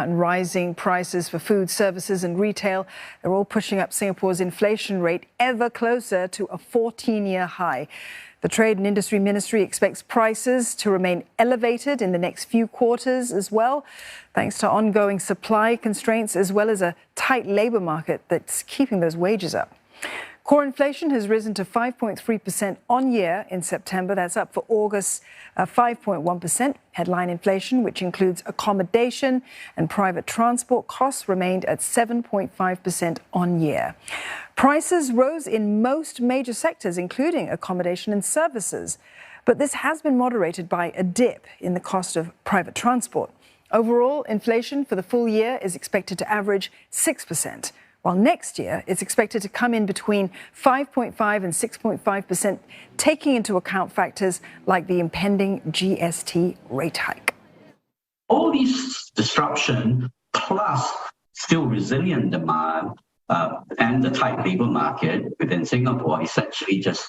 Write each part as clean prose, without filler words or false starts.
And rising prices for food, services and retail, they're all pushing up Singapore's inflation rate ever closer to a 14-year high. The Trade and Industry Ministry expects prices to remain elevated in the next few quarters as well, thanks to ongoing supply constraints as well as a tight labour market that's keeping those wages up. Core inflation has risen to 5.3% on year in September. That's up for August 5.1%. Headline inflation, which includes accommodation and private transport costs, remained at 7.5% on year. Prices rose in most major sectors, including accommodation and services. But this has been moderated by a dip in the cost of private transport. Overall, inflation for the full year is expected to average 6%. While next year it's expected to come in between 5.5 and 6.5%, taking into account factors like the impending GST rate hike. All these disruption plus still resilient demand and the tight labour market within Singapore essentially just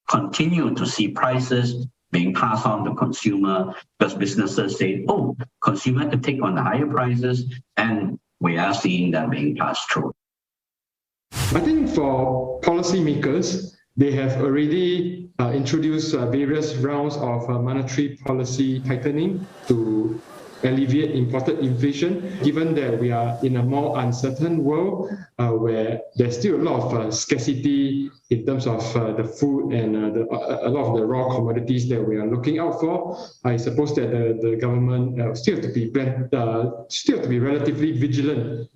continue to see prices being passed on to consumer because businesses say, oh, consumer can take on the higher prices, and we are seeing that being passed through. I think for policymakers, they have already introduced various rounds of monetary policy tightening to alleviate imported inflation, given that we are in a more uncertain world where there's still a lot of scarcity in terms of the food and a lot of the raw commodities that we are looking out for. I suppose that the government still have to be relatively vigilant